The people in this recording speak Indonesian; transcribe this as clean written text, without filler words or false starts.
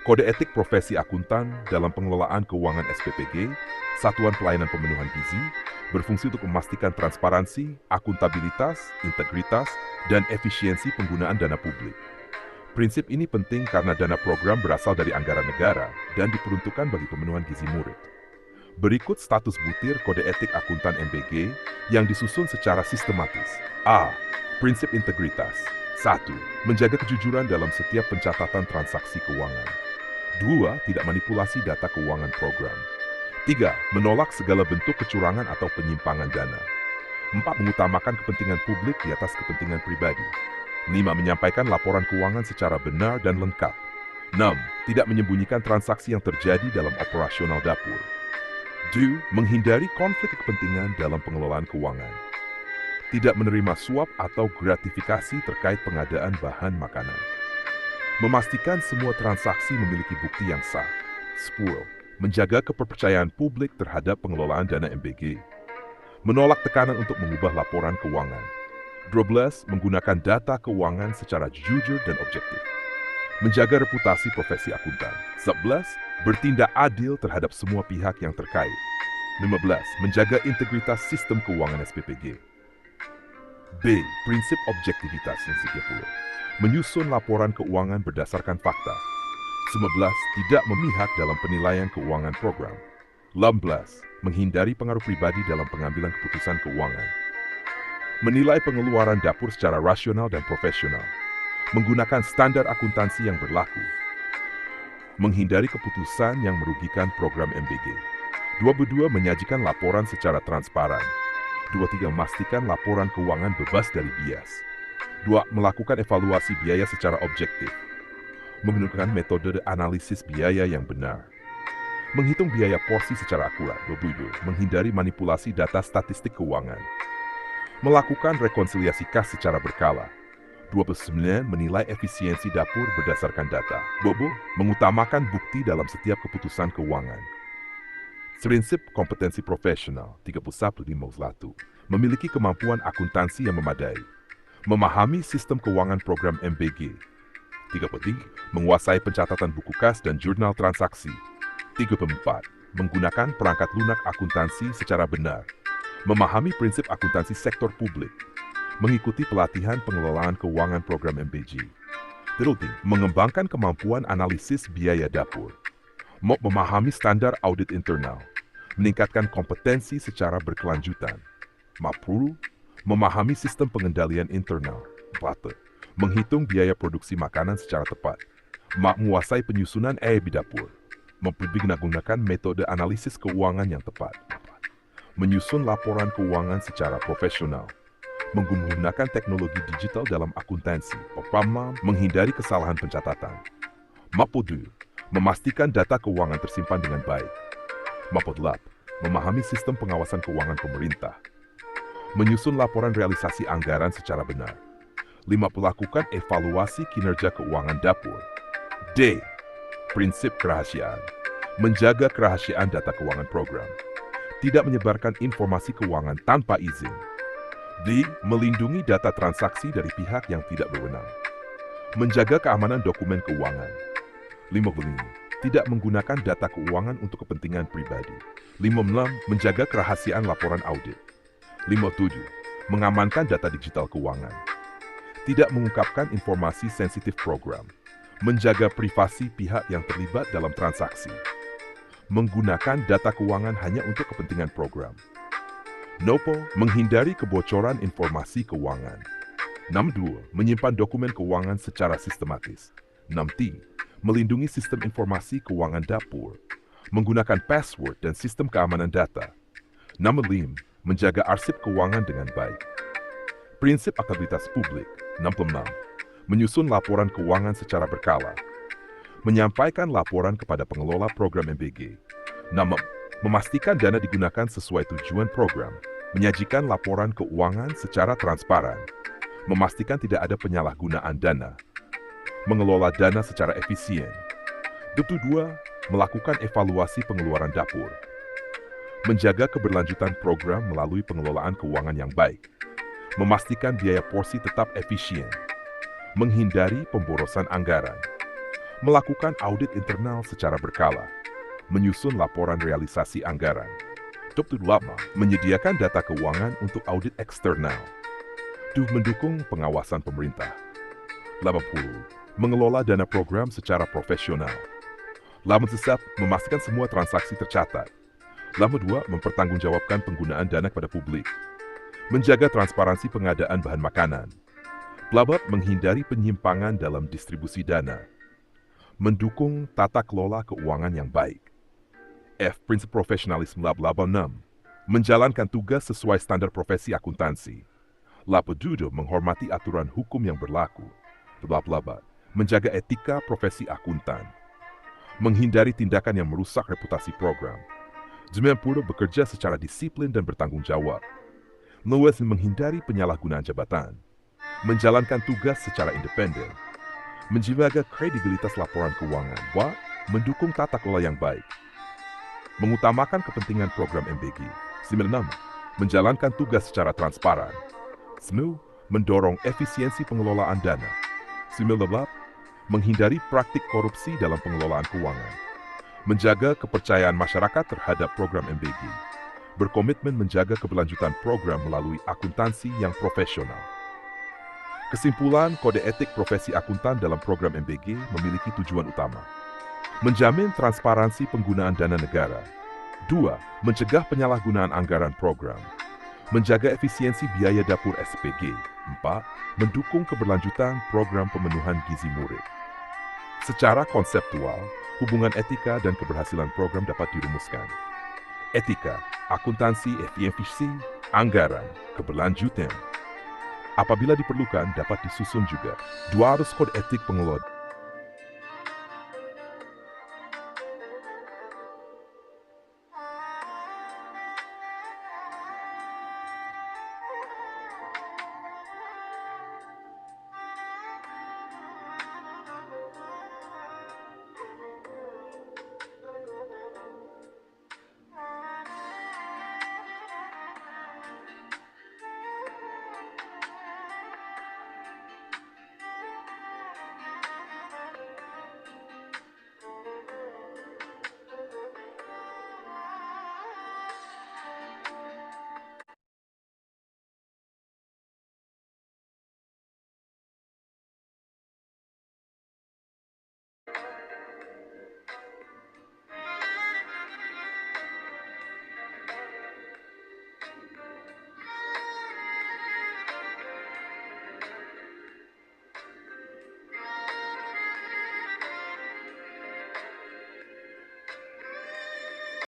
Kode etik profesi akuntan dalam pengelolaan keuangan SPPG, Satuan Pelayanan Pemenuhan Gizi, berfungsi untuk memastikan transparansi, akuntabilitas, integritas, dan efisiensi penggunaan dana publik. Prinsip ini penting karena dana program berasal dari anggaran negara dan diperuntukkan bagi pemenuhan gizi murid. Berikut status butir kode etik akuntan MBG yang disusun secara sistematis. A. Prinsip integritas. 1. Menjaga kejujuran dalam setiap pencatatan transaksi keuangan. 2. Tidak manipulasi data keuangan program. 3. Menolak segala bentuk kecurangan atau penyimpangan dana. 4. Mengutamakan kepentingan publik di atas kepentingan pribadi. 5. Menyampaikan laporan keuangan secara benar dan lengkap. 6. Tidak menyembunyikan transaksi yang terjadi dalam operasional dapur. 2. Menghindari konflik kepentingan dalam pengelolaan keuangan. Tidak menerima suap atau gratifikasi terkait pengadaan bahan makanan. Memastikan semua transaksi memiliki bukti yang sah. 10. Menjaga kepercayaan publik terhadap pengelolaan dana MBG. Menolak tekanan untuk mengubah laporan keuangan. 12. Menggunakan data keuangan secara jujur dan objektif. Menjaga reputasi profesi akuntan. 11. Bertindak adil terhadap semua pihak yang terkait. 15. Menjaga integritas sistem keuangan SPPG. B. Prinsip objektivitas yang 30. Menyusun laporan keuangan berdasarkan fakta. 19. Tidak memihak dalam penilaian keuangan program. 18. Menghindari pengaruh pribadi dalam pengambilan keputusan keuangan. Menilai pengeluaran dapur secara rasional dan profesional. Menggunakan standar akuntansi yang berlaku. Menghindari keputusan yang merugikan program MBG. 22. Menyajikan laporan secara transparan. 23. Memastikan laporan keuangan bebas dari bias. 2. Melakukan evaluasi biaya secara objektif. Menggunakan metode analisis biaya yang benar. Menghitung biaya porsi secara akurat. 22. Menghindari manipulasi data statistik keuangan. Melakukan rekonsiliasi kas secara berkala. 29. Menilai efisiensi dapur berdasarkan data. 20. Mengutamakan bukti dalam setiap keputusan keuangan. Prinsip kompetensi profesional 31.51. Memiliki kemampuan akuntansi yang memadai. Memahami sistem keuangan program MBG. 33. Menguasai pencatatan buku kas dan jurnal transaksi. 34. Menggunakan perangkat lunak akuntansi secara benar. Memahami prinsip akuntansi sektor publik. Mengikuti pelatihan pengelolaan keuangan program MBG. 30. Mengembangkan kemampuan analisis biaya dapur. Memahami standar audit internal. Meningkatkan kompetensi secara berkelanjutan. 40. Memahami sistem pengendalian internal. 4. Menghitung biaya produksi makanan secara tepat. Menguasai penyusunan EIB dapur. Mempergunakan metode analisis keuangan yang tepat. 4. Menyusun laporan keuangan secara profesional. Menggunakan teknologi digital dalam akuntansi. 5. Menghindari kesalahan pencatatan. 42. Memastikan data keuangan tersimpan dengan baik. 48. Memahami sistem pengawasan keuangan pemerintah. Menyusun laporan realisasi anggaran secara benar. 5. Melakukan evaluasi kinerja keuangan dapur. D. Prinsip kerahasiaan. Menjaga kerahasiaan data keuangan program. Tidak menyebarkan informasi keuangan tanpa izin. D. Melindungi data transaksi dari pihak yang tidak berwenang. Menjaga keamanan dokumen keuangan. 55. Tidak menggunakan data keuangan untuk kepentingan pribadi. 56. Menjaga kerahasiaan laporan audit. 57. Mengamankan data digital keuangan. Tidak mengungkapkan informasi sensitif program. Menjaga privasi pihak yang terlibat dalam transaksi. Menggunakan data keuangan hanya untuk kepentingan program. NOPO. Menghindari kebocoran informasi keuangan. 62. Menyimpan dokumen keuangan secara sistematis. 6T. Melindungi sistem informasi keuangan dapur. Menggunakan password dan sistem keamanan data. 65. Menjaga arsip keuangan dengan baik. Prinsip akuntabilitas publik 66. Menyusun laporan keuangan secara berkala. Menyampaikan laporan kepada pengelola program MBG. 6. Memastikan dana digunakan sesuai tujuan program. Menyajikan laporan keuangan secara transparan. Memastikan tidak ada penyalahgunaan dana. Mengelola dana secara efisien. 22. Melakukan evaluasi pengeluaran dapur. Menjaga keberlanjutan program melalui pengelolaan keuangan yang baik. Memastikan biaya porsi tetap efisien. Menghindari pemborosan anggaran. Melakukan audit internal secara berkala. Menyusun laporan realisasi anggaran. 28. Menyediakan data keuangan untuk audit eksternal. Mendukung pengawasan pemerintah. 80. Mengelola dana program secara profesional. 81. Memastikan semua transaksi tercatat. 82. Mempertanggungjawabkan penggunaan dana kepada publik. Menjaga transparansi pengadaan bahan makanan. 84. Menghindari penyimpangan dalam distribusi dana. Mendukung tata kelola keuangan yang baik. Prinsip profesionalisme. 86. Menjalankan tugas sesuai standar profesi akuntansi. 87. Menghormati aturan hukum yang berlaku. 88. Menjaga etika profesi akuntan. Menghindari tindakan yang merusak reputasi program. 90. Bekerja secara disiplin dan bertanggung jawab. 9. Menghindari penyalahgunaan jabatan. Menjalankan tugas secara independen. Menjaga kredibilitas laporan keuangan. Mendukung tata kelola yang baik. Mengutamakan kepentingan program MBG. 96. Menjalankan tugas secara transparan. 10. Mendorong efisiensi pengelolaan dana. 98. Menghindari praktik korupsi dalam pengelolaan keuangan. Menjaga kepercayaan masyarakat terhadap program MBG. Berkomitmen menjaga keberlanjutan program melalui akuntansi yang profesional. Kesimpulan, kode etik profesi akuntan dalam program MBG memiliki tujuan utama. Menjamin transparansi penggunaan dana negara. 2. Mencegah penyalahgunaan anggaran program. Menjaga efisiensi biaya dapur SPG. 4. Mendukung keberlanjutan program pemenuhan gizi murid. Secara konseptual, hubungan etika dan keberhasilan program dapat dirumuskan. Etika, akuntansi, efisiensi, anggaran, keberlanjutan. Apabila diperlukan, dapat disusun juga 200 kode etik pengelola.